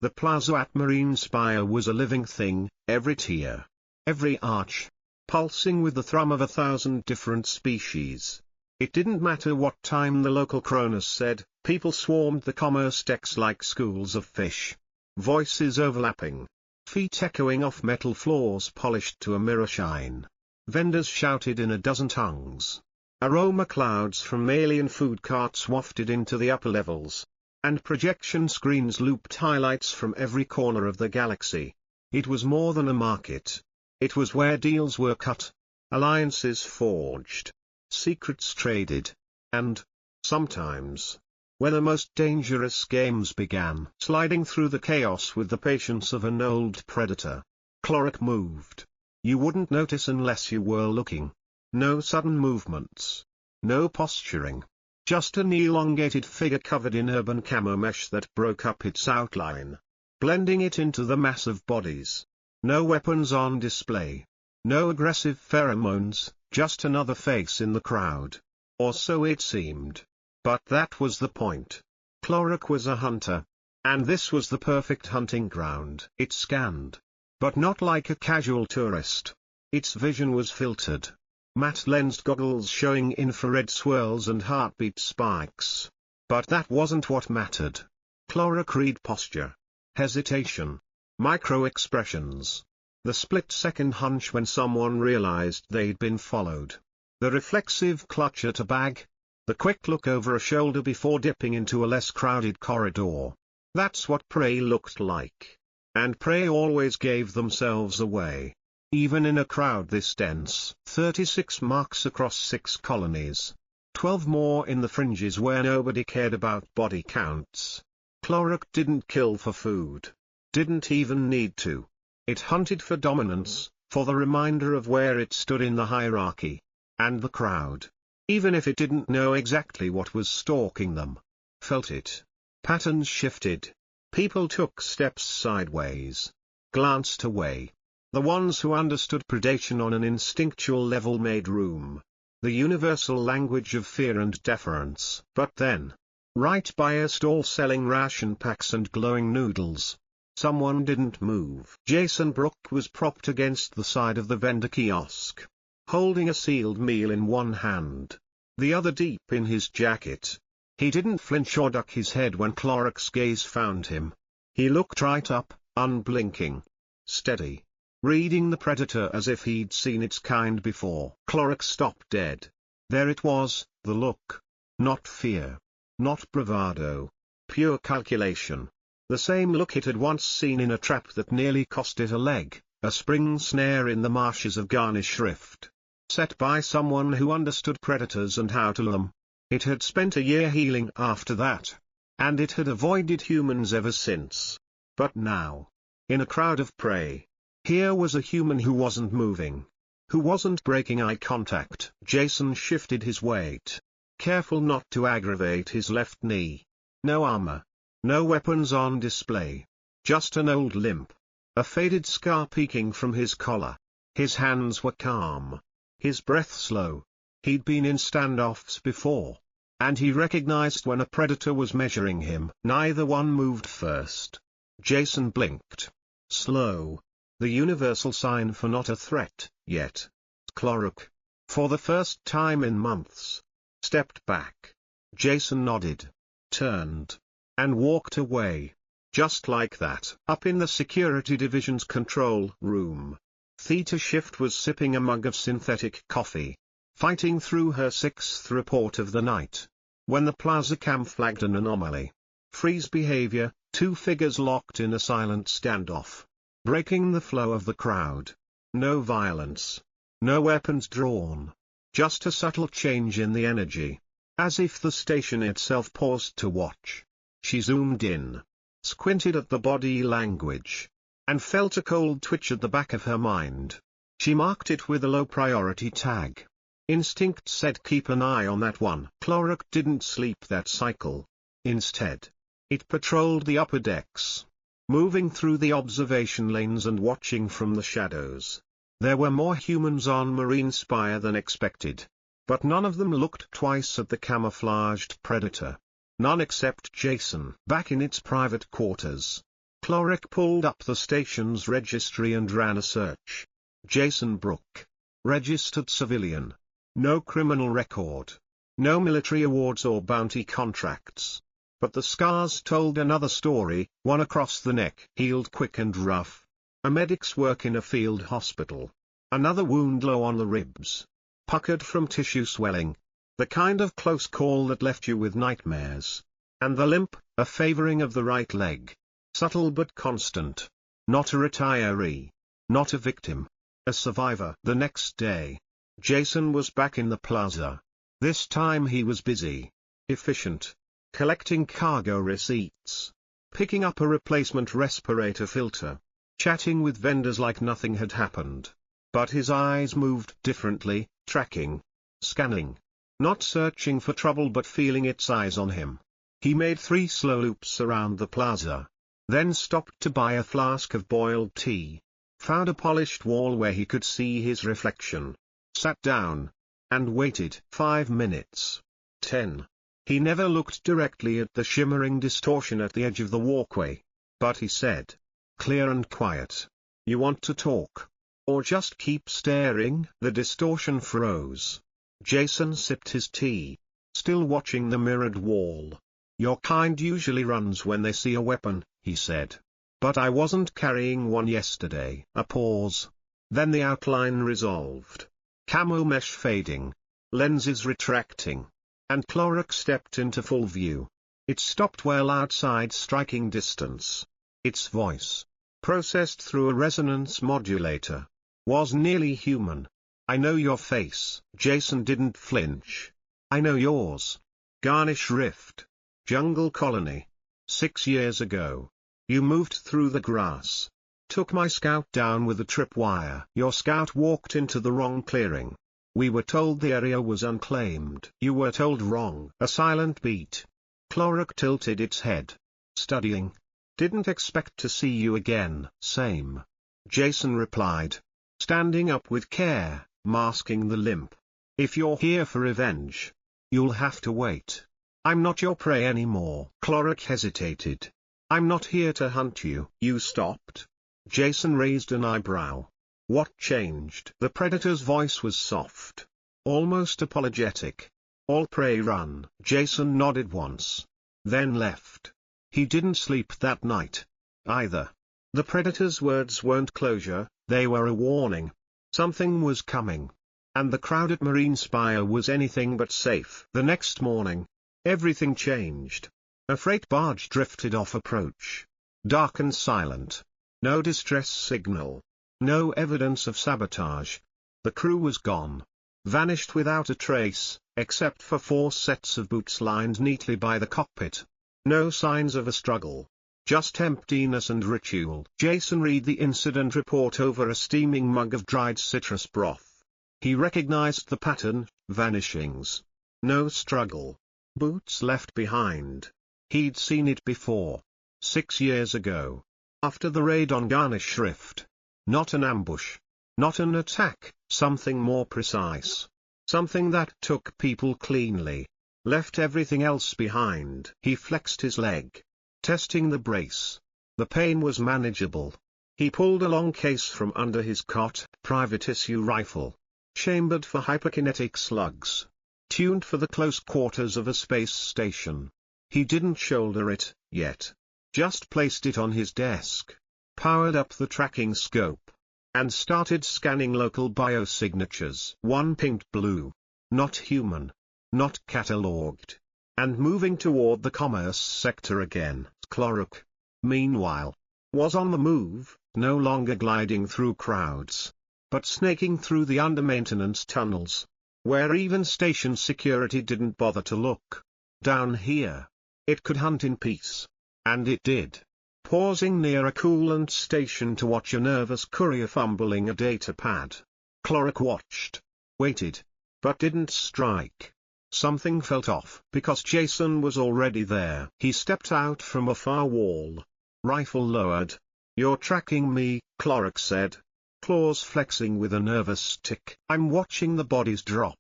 The plaza at Marine Spire was a living thing, every tier, every arch, pulsing with the thrum of 1,000 different species. It didn't matter what time the local Cronus said, people swarmed the commerce decks like schools of fish. Voices overlapping. Feet echoing off metal floors polished to a mirror shine. Vendors shouted in a dozen tongues. Aroma clouds from alien food carts wafted into the upper levels. And projection screens looped highlights from every corner of the galaxy. It was more than a market. It was where deals were cut, alliances forged, secrets traded, and, sometimes, where the most dangerous games began. Sliding through the chaos with the patience of an old predator, Cloric moved. You wouldn't notice unless you were looking. No sudden movements. No posturing. Just an elongated figure covered in urban camo mesh that broke up its outline, blending it into the mass of bodies. No weapons on display. No aggressive pheromones, just another face in the crowd. Or so it seemed. But that was the point. Cloric was a hunter. And this was the perfect hunting ground. It scanned. But not like a casual tourist. Its vision was filtered. Matte-lensed goggles showing infrared swirls and heartbeat spikes. But that wasn't what mattered. Cloric read posture. Hesitation. Micro-expressions. The split-second hunch when someone realized they'd been followed. The reflexive clutch at a bag. The quick look over a shoulder before dipping into a less crowded corridor. That's what prey looked like. And prey always gave themselves away. Even in a crowd this dense. 36 marks across 6 colonies. 12 more in the fringes where nobody cared about body counts. Cloric didn't kill for food. Didn't even need to. It hunted for dominance, for the reminder of where it stood in the hierarchy. And the crowd, even if it didn't know exactly what was stalking them, felt it. Patterns shifted. People took steps sideways. Glanced away. The ones who understood predation on an instinctual level made room. The universal language of fear and deference. But then, right by a stall selling ration packs and glowing noodles, someone didn't move. Jason Brookke was propped against the side of the vendor kiosk, holding a sealed meal in one hand, the other deep in his jacket. He didn't flinch or duck his head when Cloric's gaze found him. He looked right up, unblinking, steady, reading the predator as if he'd seen its kind before. Cloric stopped dead. There it was, the look. Not fear. Not bravado. Pure calculation. The same look it had once seen in a trap that nearly cost it a leg, a spring snare in the marshes of Garnish Rift. Set by someone who understood predators and how to lure them. It had spent a year healing after that. And it had avoided humans ever since. But now, in a crowd of prey, here was a human who wasn't moving, who wasn't breaking eye contact. Jason shifted his weight, careful not to aggravate his left knee. No armor. No weapons on display. Just an old limp. A faded scar peeking from his collar. His hands were calm. His breath slow. He'd been in standoffs before. And he recognized when a predator was measuring him. Neither one moved first. Jason blinked. Slow. The universal sign for not a threat, yet. Cloric, for the first time in months, stepped back. Jason nodded. Turned. And walked away. Just like that. Up in the security division's control room, Theta Shift was sipping a mug of synthetic coffee, fighting through her 6th report of the night, when the plaza cam flagged an anomaly. Freeze behavior, 2 figures locked in a silent standoff, breaking the flow of the crowd. No violence. No weapons drawn. Just a subtle change in the energy. As if the station itself paused to watch. She zoomed in, squinted at the body language, and felt a cold twitch at the back of her mind. She marked it with a low priority tag. Instinct said keep an eye on that one. Cloric didn't sleep that cycle. Instead, it patrolled the upper decks, moving through the observation lanes and watching from the shadows. There were more humans on Marine Spire than expected. But none of them looked twice at the camouflaged predator. None except Jason. Back in its private quarters, Cloric pulled up the station's registry and ran a search. Jason Brookke. Registered civilian. No criminal record. No military awards or bounty contracts. But the scars told another story, one across the neck healed quick and rough. A medic's work in a field hospital. Another wound low on the ribs. Puckered from tissue swelling. The kind of close call that left you with nightmares. And the limp, a favoring of the right leg. Subtle but constant. Not a retiree. Not a victim. A survivor. The next day, Jason was back in the plaza. This time he was busy. Efficient. Collecting cargo receipts. Picking up a replacement respirator filter. Chatting with vendors like nothing had happened. But his eyes moved differently, tracking. Scanning. Not searching for trouble but feeling its eyes on him. He made 3 slow loops around the plaza. Then stopped to buy a flask of boiled tea. Found a polished wall where he could see his reflection. Sat down. And waited 5 minutes. 10. He never looked directly at the shimmering distortion at the edge of the walkway. But he said. Clear and quiet. You want to talk? Or just keep staring? The distortion froze. Jason sipped his tea. Still watching the mirrored wall. Your kind usually runs when they see a weapon, he said. But I wasn't carrying one yesterday. A pause. Then the outline resolved. Camo mesh fading. Lenses retracting. And Cloric stepped into full view. It stopped well outside striking distance. Its voice, processed through a resonance modulator, was nearly human. I know your face. Jason didn't flinch. I know yours. Garnish Rift. Jungle Colony. 6 years ago. You moved through the grass. Took my scout down with a tripwire. Your scout walked into the wrong clearing. We were told the area was unclaimed. You were told wrong. A silent beat. Cloric tilted its head. Studying. Didn't expect to see you again. Same. Jason replied. Standing up with care, masking the limp. If you're here for revenge, you'll have to wait. I'm not your prey anymore. Cloric hesitated. I'm not here to hunt you. You stopped? Jason raised an eyebrow. What changed? The predator's voice was soft. Almost apologetic. All prey run. Jason nodded once. Then left. He didn't sleep that night. Either. The predator's words weren't closure, they were a warning. Something was coming. And the crowd at Marine Spire was anything but safe. The next morning, everything changed. A freight barge drifted off approach. Dark and silent. No distress signal. No evidence of sabotage. The crew was gone. Vanished without a trace, except for 4 sets of boots lined neatly by the cockpit. No signs of a struggle. Just emptiness and ritual. Jason read the incident report over a steaming mug of dried citrus broth. He recognized the pattern, vanishings. No struggle. Boots left behind. He'd seen it before. 6 years ago. After the raid on Garnish Rift. Not an ambush. Not an attack, something more precise. Something that took people cleanly. Left everything else behind. He flexed his leg. Testing the brace. The pain was manageable. He pulled a long case from under his cot. Private issue rifle. Chambered for hyperkinetic slugs. Tuned for the close quarters of a space station. He didn't shoulder it, yet. Just placed it on his desk. Powered up the tracking scope. And started scanning local biosignatures. One pinked blue. Not human. Not catalogued. And moving toward the commerce sector again. Cloric, meanwhile, was on the move, no longer gliding through crowds, but snaking through the under-maintenance tunnels, where even station security didn't bother to look. Down here, it could hunt in peace. And it did. Pausing near a coolant station to watch a nervous courier fumbling a data pad. Cloric watched. Waited. But didn't strike. Something felt off. Because Jason was already there. He stepped out from a far wall. Rifle lowered. You're tracking me, Cloric said. Claws flexing with a nervous tick. I'm watching the bodies drop.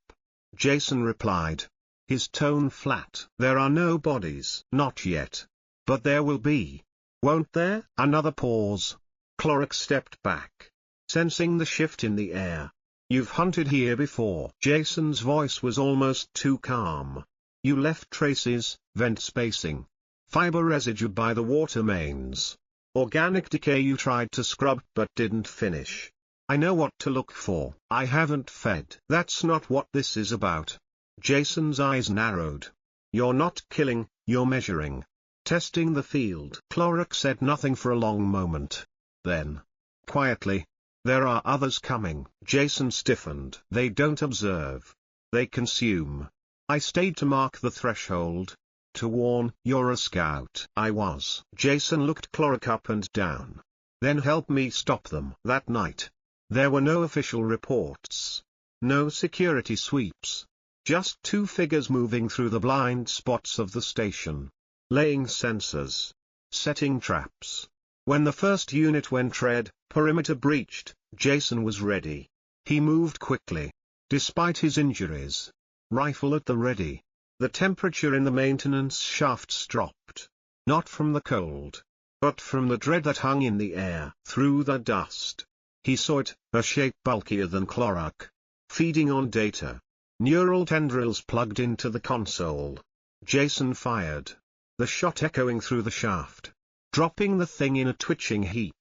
Jason replied. His tone flat. There are no bodies. Not yet. But there will be. Won't there? Another pause. Cloric stepped back, sensing the shift in the air. You've hunted here before. Jason's voice was almost too calm. You left traces, vent spacing, fiber residue by the water mains. Organic decay you tried to scrub but didn't finish. I know what to look for. I haven't fed. That's not what this is about. Jason's eyes narrowed. You're not killing, you're measuring. Testing the field. Cloric said nothing for a long moment. Then, quietly, there are others coming. Jason stiffened. They don't observe. They consume. I stayed to mark the threshold. To warn, you're a scout. I was. Jason looked Cloric up and down. Then help me stop them. That night, there were no official reports. No security sweeps. Just two figures moving through the blind spots of the station. Laying sensors. Setting traps. When the first unit went red, perimeter breached, Jason was ready. He moved quickly. Despite his injuries. Rifle at the ready. The temperature in the maintenance shafts dropped. Not from the cold, but from the dread that hung in the air. Through the dust, he saw it, a shape bulkier than Cloric. Feeding on data. Neural tendrils plugged into the console. Jason fired. The shot echoing through the shaft. Dropping the thing in a twitching heap.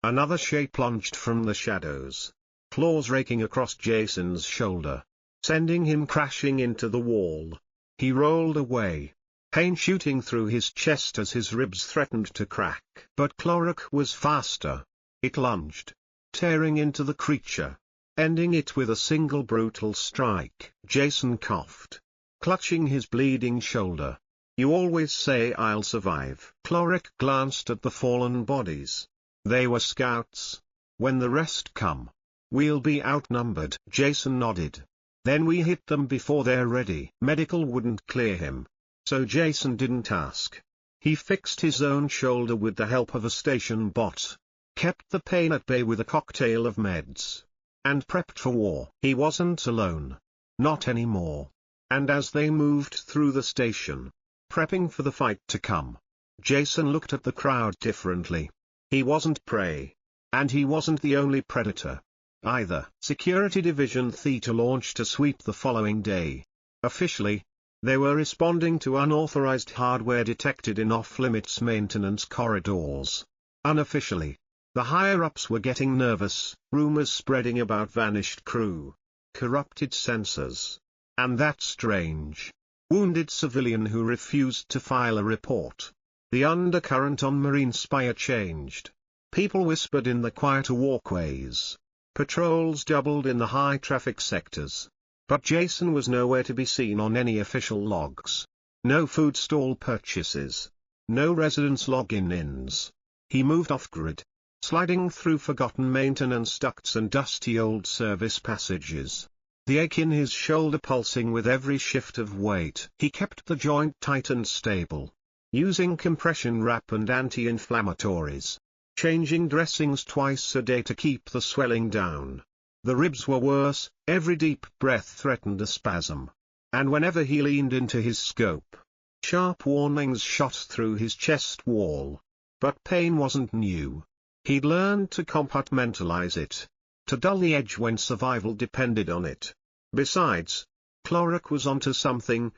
Another shape lunged from the shadows. Claws raking across Jason's shoulder. Sending him crashing into the wall. He rolled away. Pain shooting through his chest as his ribs threatened to crack. But Cloric was faster. It lunged. Tearing into the creature. Ending it with a single brutal strike. Jason coughed. Clutching his bleeding shoulder. You always say I'll survive. Cloric glanced at the fallen bodies. They were scouts. When the rest come, we'll be outnumbered. Jason nodded. Then we hit them before they're ready. Medical wouldn't clear him. So Jason didn't ask. He fixed his own shoulder with the help of a station bot. Kept the pain at bay with a cocktail of meds. And prepped for war. He wasn't alone. Not anymore. And as they moved through the station, prepping for the fight to come, Jason looked at the crowd differently. He wasn't prey. And he wasn't the only predator. Either. Security Division Theta launched a sweep the following day. Officially, they were responding to unauthorized hardware detected in off-limits maintenance corridors. Unofficially, the higher-ups were getting nervous, rumors spreading about vanished crew, corrupted sensors, and that strange, wounded civilian who refused to file a report. The undercurrent on Marine Spire changed. People whispered in the quieter walkways. Patrols doubled in the high-traffic sectors. But Jason was nowhere to be seen on any official logs. No food stall purchases. No residence login-ins. He moved off-grid, sliding through forgotten maintenance ducts and dusty old service passages. The ache in his shoulder pulsing with every shift of weight. He kept the joint tight and stable, using compression wrap and anti-inflammatories. Changing dressings twice a day to keep the swelling down. The ribs were worse, every deep breath threatened a spasm. And whenever he leaned into his scope, sharp warnings shot through his chest wall. But pain wasn't new. He'd learned to compartmentalize it. To dull the edge when survival depended on it. Besides, Cloric was onto something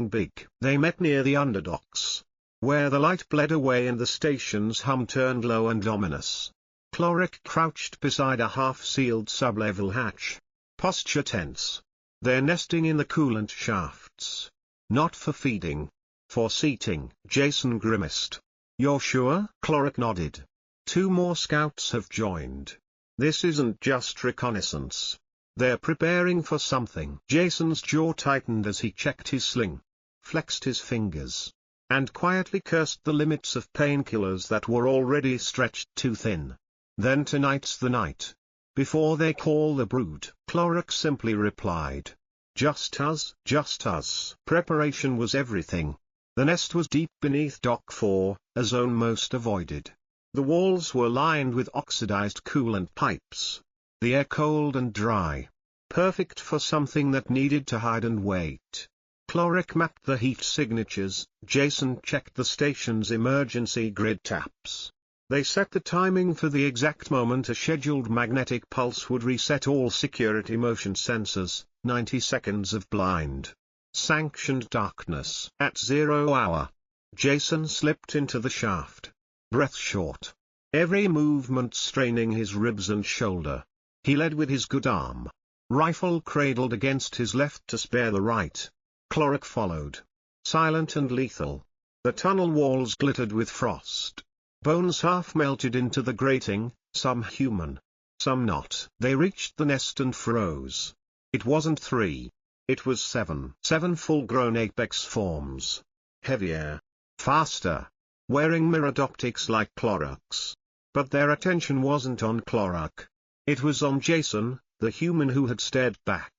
big. They met near the underdocks, where the light bled away and the station's hum turned low and ominous. Cloric crouched beside a half-sealed sub-level hatch. Posture tense. They're nesting in the coolant shafts. Not for feeding. For seating. Jason grimaced. You're sure? Cloric nodded. 2 more scouts have joined. This isn't just reconnaissance. They're preparing for something. Jason's jaw tightened as he checked his sling. Flexed his fingers. And quietly cursed the limits of painkillers that were already stretched too thin. Then tonight's the night. Before they call the brood. Cloric simply replied. Just us. Just us. Preparation was everything. The nest was deep beneath Dock 4, a zone most avoided. The walls were lined with oxidized coolant pipes. The air cold and dry. Perfect for something that needed to hide and wait. Cloric mapped the heat signatures. Jason checked the station's emergency grid taps. They set the timing for the exact moment a scheduled magnetic pulse would reset all security motion sensors. 90 seconds of blind, sanctioned darkness. At 0 hour, Jason slipped into the shaft, breath short, every movement straining his ribs and shoulder. He led with his good arm, rifle cradled against his left to spare the right. Cloric followed, silent and lethal. The tunnel walls glittered with frost. Bones half melted into the grating, some human, some not. They reached the nest and froze. It wasn't 3. It was 7. 7 full-grown apex forms. Heavier. Faster. Wearing mirrored optics like Cloric's. But their attention wasn't on Cloric. It was on Jason, the human who had stared back.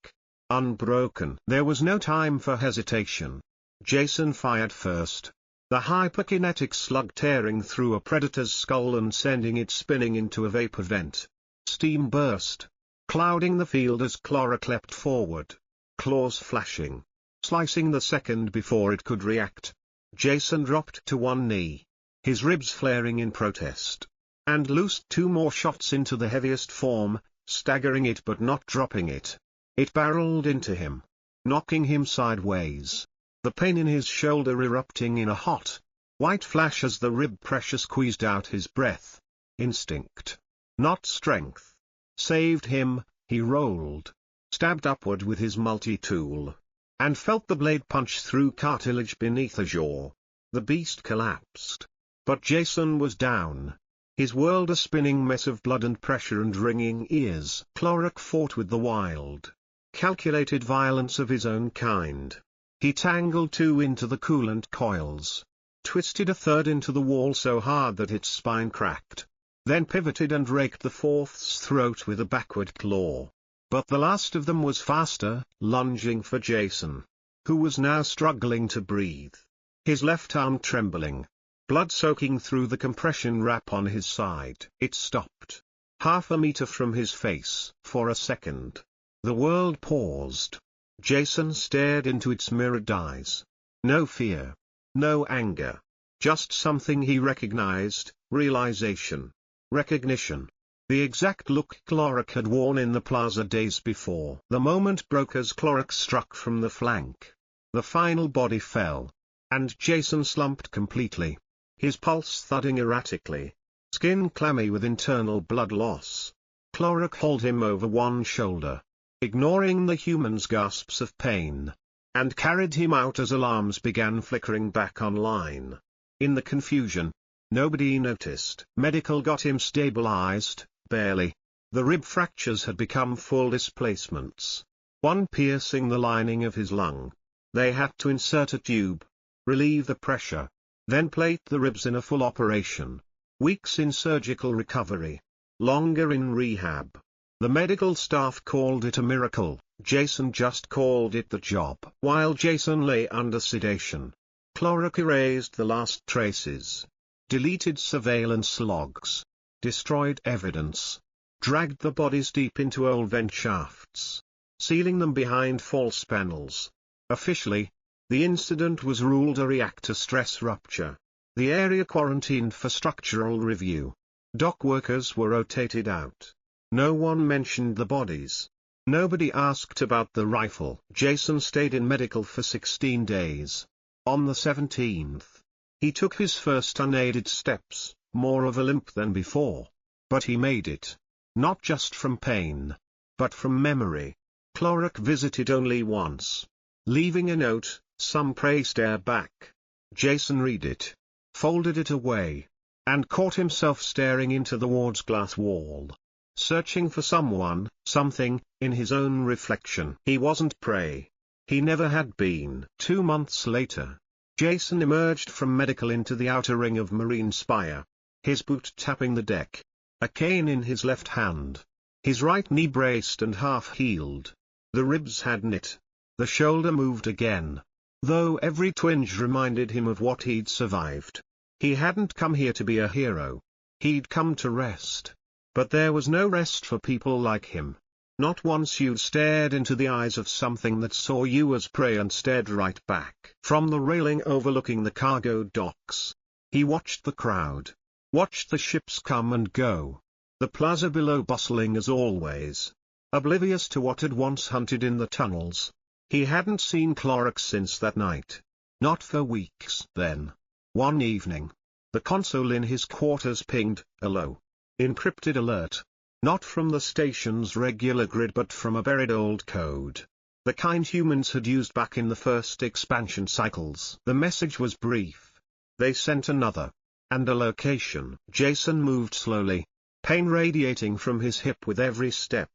Unbroken. There was no time for hesitation. Jason fired first. The hyperkinetic slug tearing through a predator's skull and sending it spinning into a vapor vent. Steam burst, clouding the field as Cloric leapt forward, claws flashing, slicing the second before it could react. Jason dropped to one knee, his ribs flaring in protest, and loosed 2 more shots into the heaviest form, staggering it but not dropping it. It barreled into him, knocking him sideways, the pain in his shoulder erupting in a hot, white flash as the rib pressure squeezed out his breath. Instinct, not strength, saved him. He rolled, stabbed upward with his multi-tool, and felt the blade punch through cartilage beneath the jaw. The beast collapsed. But Jason was down, his world a spinning mess of blood and pressure and ringing ears. Cloric fought with the wild, calculated violence of his own kind. He tangled 2 into the coolant coils, twisted a third into the wall so hard that its spine cracked, then pivoted and raked the fourth's throat with a backward claw. But the last of them was faster, lunging for Jason, who was now struggling to breathe, his left arm trembling, blood soaking through the compression wrap on his side. It stopped, half a meter from his face. For a second, the world paused. Jason stared into its mirrored eyes. No fear, no anger, just something he recognized, realization, recognition. The exact look Cloric had worn in the plaza days before. The moment broke as Cloric struck from the flank. The final body fell, and Jason slumped completely, his pulse thudding erratically, skin clammy with internal blood loss. Cloric hauled him over one shoulder, ignoring the human's gasps of pain, and carried him out as alarms began flickering back online. In the confusion, nobody noticed. Medical got him stabilized, barely. The rib fractures had become full displacements, one piercing the lining of his lung. They had to insert a tube, relieve the pressure, then plate the ribs in a full operation. Weeks in surgical recovery, longer in rehab. The medical staff called it a miracle. Jason just called it the job. While Jason lay under sedation, Cloric erased the last traces, deleted surveillance logs, destroyed evidence, dragged the bodies deep into old vent shafts, sealing them behind false panels. Officially, the incident was ruled a reactor stress rupture. The area quarantined for structural review. Dock workers were rotated out. No one mentioned the bodies. Nobody asked about the rifle. Jason stayed in medical for 16 days. On the 17th, he took his first unaided steps, more of a limp than before. But he made it. Not just from pain, but from memory. Cloric visited only once, leaving a note. Some pray stare back. Jason read it, folded it away, and caught himself staring into the ward's glass wall, searching for someone, something, in his own reflection. He wasn't prey. He never had been. 2 months later, Jason emerged from medical into the outer ring of Marine Spire, his boot tapping the deck, a cane in his left hand, his right knee braced and half-healed. The ribs had knit. The shoulder moved again, though every twinge reminded him of what he'd survived. He hadn't come here to be a hero. He'd come to rest. But there was no rest for people like him. Not once you stared into the eyes of something that saw you as prey and stared right back. From the railing overlooking the cargo docks, he watched the crowd, watched the ships come and go. The plaza below bustling as always, oblivious to what had once hunted in the tunnels. He hadn't seen Clorok since that night. Not for weeks then. One evening, the console in his quarters pinged a low, encrypted alert. Not from the station's regular grid but from a buried old code. The kind humans had used back in the first expansion cycles. The message was brief. They sent another. And a location. Jason moved slowly, pain radiating from his hip with every step.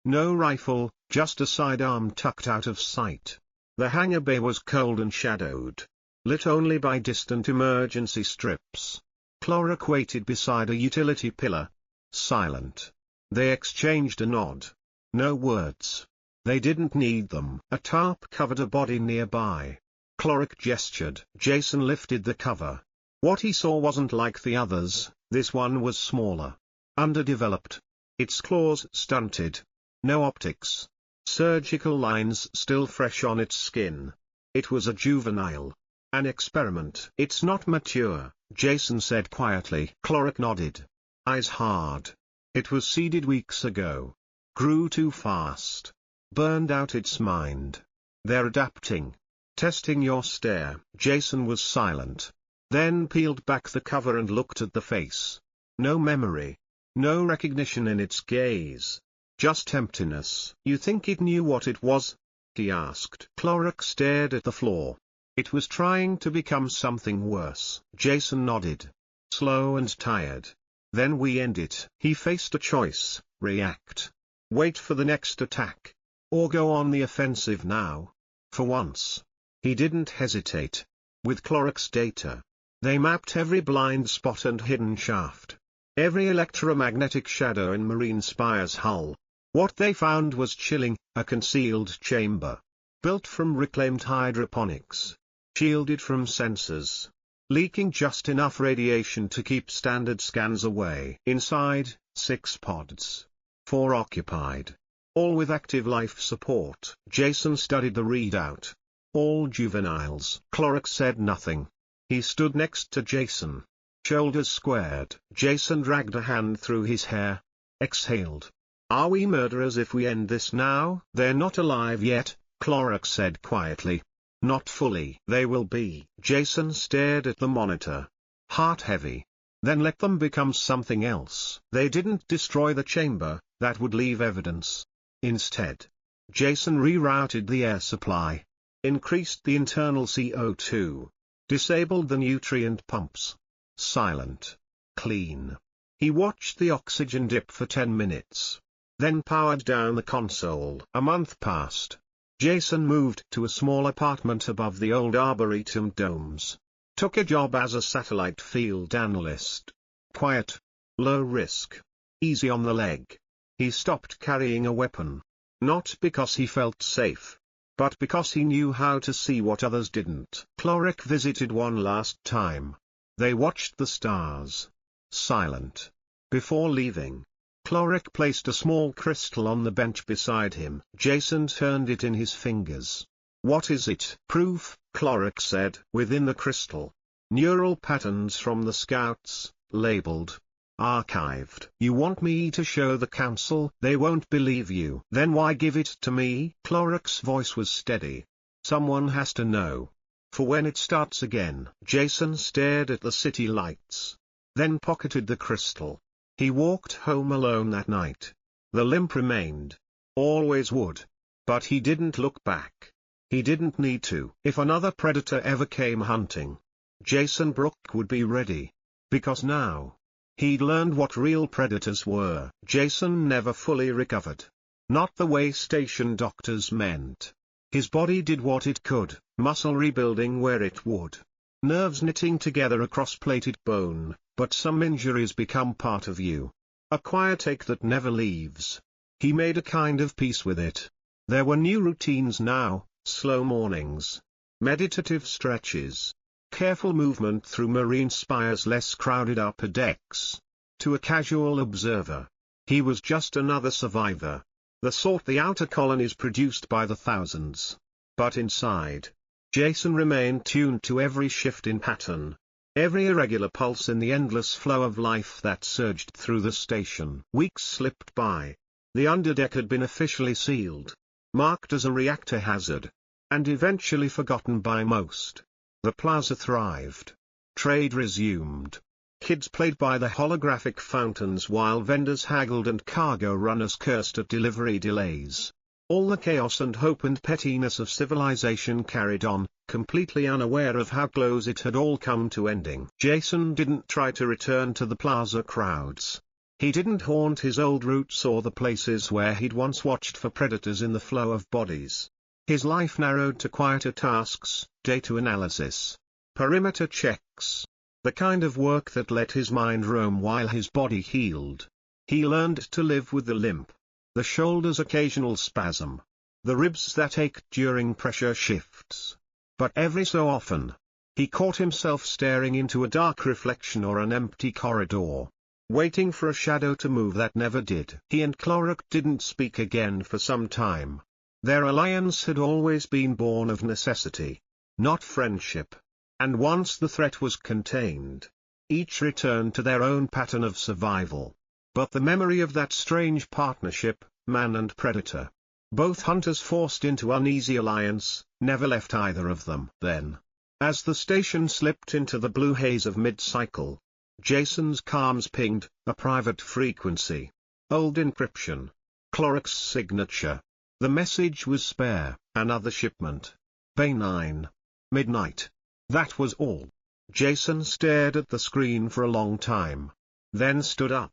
No rifle, just a sidearm tucked out of sight. The hangar bay was cold and shadowed, lit only by distant emergency strips. Clorok waited beside a utility pillar, silent. They exchanged a nod. No words. They didn't need them. A tarp covered a body nearby. Clorok gestured. Jason lifted the cover. What he saw wasn't like the others. This one was smaller. Underdeveloped. Its claws stunted. No optics. Surgical lines still fresh on its skin. It was a juvenile. An experiment. It's not mature, Jason said quietly. Clorok nodded. Eyes hard. It was seeded weeks ago. Grew too fast. Burned out its mind. They're adapting. Testing your stare. Jason was silent. Then peeled back the cover and looked at the face. No memory. No recognition in its gaze. Just emptiness. You think it knew what it was? He asked. Clorok stared at the floor. It was trying to become something worse. Jason nodded. Slow and tired. Then we end it. He faced a choice: react, wait for the next attack, or go on the offensive now. For once, he didn't hesitate. With Clorok's data, they mapped every blind spot and hidden shaft, every electromagnetic shadow in Marine Spire's hull. What they found was chilling: a concealed chamber, built from reclaimed hydroponics, shielded from sensors, leaking just enough radiation to keep standard scans away. Inside, 6 pods. 4 occupied. All with active life support. Jason studied the readout. All juveniles. Clorok said nothing. He stood next to Jason. Shoulders squared. Jason dragged a hand through his hair. Exhaled. Are we murderers if we end this now? They're not alive yet, Clorok said quietly. Not fully. They will be. Jason stared at the monitor. Heart heavy. Then let them become something else. They didn't destroy the chamber, that would leave evidence. Instead, Jason rerouted the air supply. Increased the internal CO2. Disabled the nutrient pumps. Silent. Clean. He watched the oxygen dip for 10 minutes. Then powered down the console. A month passed. Jason moved to a small apartment above the old Arboretum domes. Took a job as a satellite field analyst. Quiet. Low risk. Easy on the leg. He stopped carrying a weapon. Not because he felt safe, but because he knew how to see what others didn't. Clorok visited one last time. They watched the stars. Silent. Before leaving, Clorok placed a small crystal on the bench beside him. Jason turned it in his fingers. What is it? Proof, Clorok said. Within the crystal, neural patterns from the scouts, labeled, archived. You want me to show the council? They won't believe you. Then why give it to me? Clorok's voice was steady. Someone has to know. For when it starts again. Jason stared at the city lights. Then pocketed the crystal. He walked home alone that night. The limp remained. Always would. But he didn't look back. He didn't need to. If another predator ever came hunting, Jason Brooke would be ready. Because now, he'd learned what real predators were. Jason never fully recovered. Not the way station doctors meant. His body did what it could, muscle rebuilding where it would. Nerves knitting together across plated bone, but some injuries become part of you. A quiet ache that never leaves. He made a kind of peace with it. There were new routines now, slow mornings, meditative stretches, careful movement through Marine Spire's less crowded upper decks. To a casual observer, he was just another survivor. the sort the outer colonies produced by the thousands. But inside, Jason remained tuned to every shift in pattern, every irregular pulse in the endless flow of life that surged through the station. Weeks slipped by. The underdeck had been officially sealed, marked as a reactor hazard, and eventually forgotten by most. The plaza thrived. Trade resumed. Kids played by the holographic fountains while vendors haggled and cargo runners cursed at delivery delays. All the chaos and hope and pettiness of civilization carried on, completely unaware of how close it had all come to ending. Jason didn't try to return to the plaza crowds. He didn't haunt his old routes or the places where he'd once watched for predators in the flow of bodies. His life narrowed to quieter tasks, data analysis, perimeter checks, the kind of work that let his mind roam while his body healed. He learned to live with the limp, the shoulder's occasional spasm, the ribs that ached during pressure shifts. But every so often, he caught himself staring into a dark reflection or an empty corridor, waiting for a shadow to move that never did. He and Cloric didn't speak again for some time. Their alliance had always been born of necessity, not friendship. And once the threat was contained, each returned to their own pattern of survival. But the memory of that strange partnership, man and predator, both hunters forced into uneasy alliance, never left either of them. Then, as the station slipped into the blue haze of mid-cycle, Jason's comms pinged, a private frequency. Old encryption. Cloric's signature. The message was spare, another shipment. Bay 9. Midnight. That was all. Jason stared at the screen for a long time, then stood up,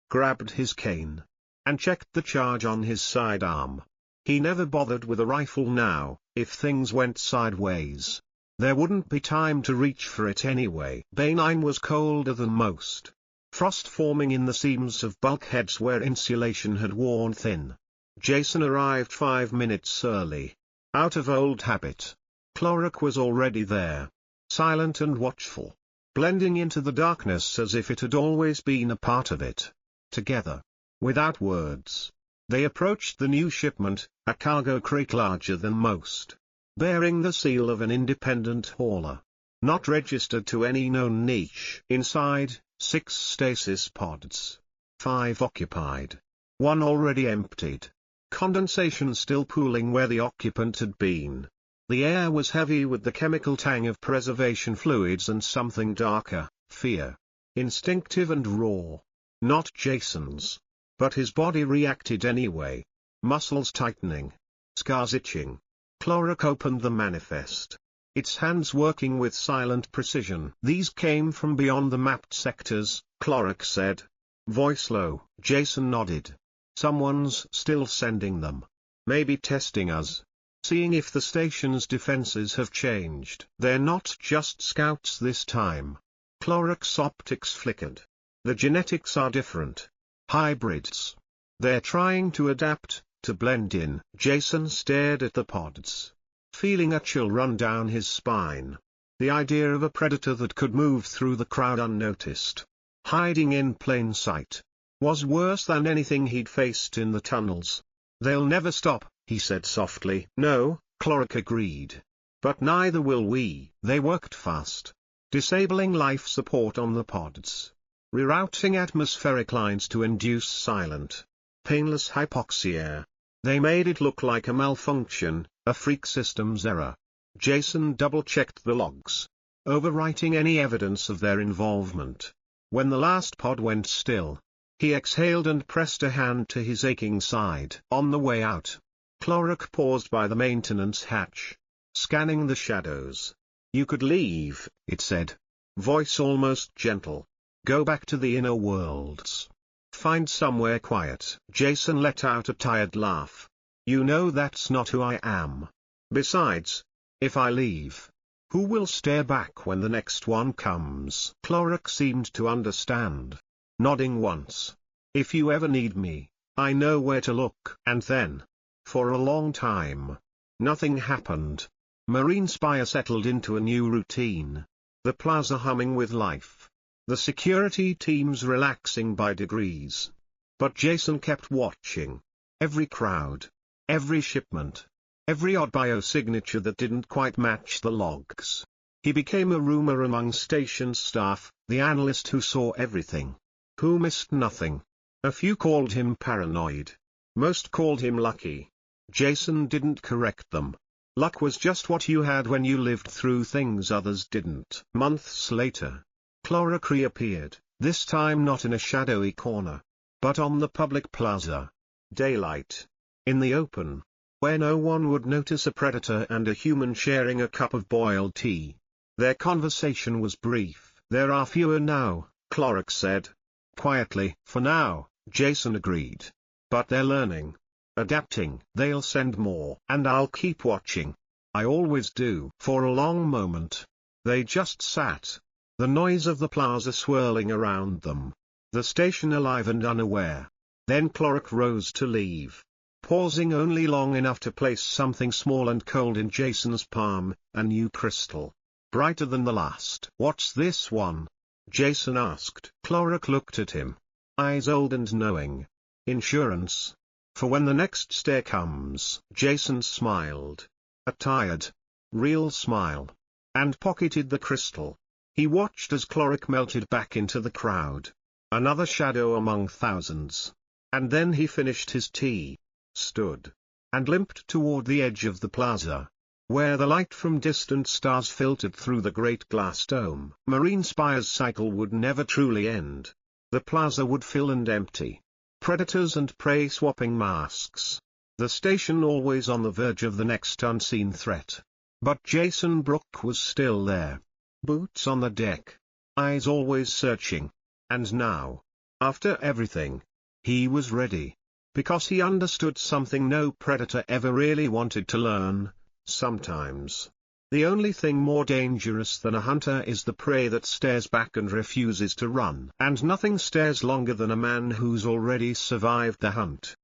grabbed his cane, and checked the charge on his sidearm. He never bothered with a rifle now. If things went sideways, there wouldn't be time to reach for it anyway. Bay 9 was colder than most. Frost forming in the seams of bulkheads where insulation had worn thin. Jason arrived 5 minutes early, out of old habit. Cloric was already there, silent and watchful, blending into the darkness as if it had always been a part of it. Together, without words, they approached the new shipment, a cargo crate larger than most, bearing the seal of an independent hauler, not registered to any known niche. Inside, 6 stasis pods. 5 occupied. 1 already emptied. Condensation still pooling where the occupant had been. The air was heavy with the chemical tang of preservation fluids and something darker, fear. Instinctive and raw. Not Jason's. But his body reacted anyway. Muscles tightening. Scars itching. Cloric opened the manifest, its hands working with silent precision. These came from beyond the mapped sectors, Cloric said. Voice low. Jason nodded. Someone's still sending them. Maybe testing us. Seeing if the station's defenses have changed. They're not just scouts this time. Cloric's optics flickered. The genetics are different. Hybrids. They're trying to adapt, to blend in. Jason stared at the pods, feeling a chill run down his spine. The idea of a predator that could move through the crowd unnoticed, hiding in plain sight, was worse than anything he'd faced in the tunnels. They'll never stop, he said softly. No, Cloric agreed. But neither will we. They worked fast, disabling life support on the pods, rerouting atmospheric lines to induce silent, painless hypoxia. They made it look like a malfunction, a freak systems error. Jason double-checked the logs, overwriting any evidence of their involvement. When the last pod went still, he exhaled and pressed a hand to his aching side. On the way out, Cloric paused by the maintenance hatch, scanning the shadows. You could leave, it said, voice almost gentle. Go back to the inner worlds. Find somewhere quiet. Jason let out a tired laugh. You know that's not who I am. Besides, if I leave, who will stare back when the next one comes? Cloric seemed to understand, nodding once. If you ever need me, I know where to look. And then, for a long time, nothing happened. Marine Spire settled into a new routine. The plaza humming with life. The security teams relaxing by degrees. But Jason kept watching. Every crowd. Every shipment. Every odd biosignature that didn't quite match the logs. He became a rumor among station staff, the analyst who saw everything. Who missed nothing. A few called him paranoid. Most called him lucky. Jason didn't correct them. Luck was just what you had when you lived through things others didn't. Months later, Cloric reappeared, this time not in a shadowy corner, but on the public plaza. Daylight. In the open. Where no one would notice a predator and a human sharing a cup of boiled tea. Their conversation was brief. There are fewer now, Cloric said. Quietly. For now, Jason agreed. But they're learning. Adapting. They'll send more. And I'll keep watching. I always do. For a long moment. They just sat. The noise of the plaza swirling around them. The station alive and unaware. Then Cloric rose to leave. Pausing only long enough to place something small and cold in Jason's palm, a new crystal. Brighter than the last. What's this one? Jason asked. Cloric looked at him. Eyes old and knowing. Insurance. For when the next stair comes. Jason smiled. A tired, real smile. And pocketed the crystal. He watched as Cloric melted back into the crowd. Another shadow among thousands. And then he finished his tea. Stood. And limped toward the edge of the plaza. Where the light from distant stars filtered through the great glass dome. Marine Spire's cycle would never truly end. The plaza would fill and empty. Predators and prey swapping masks. The station always on the verge of the next unseen threat. But Jason Brooke was still there. Boots on the deck. Eyes always searching. And now, after everything, he was ready. Because he understood something no predator ever really wanted to learn. Sometimes, the only thing more dangerous than a hunter is the prey that stares back and refuses to run. And nothing stares longer than a man who's already survived the hunt.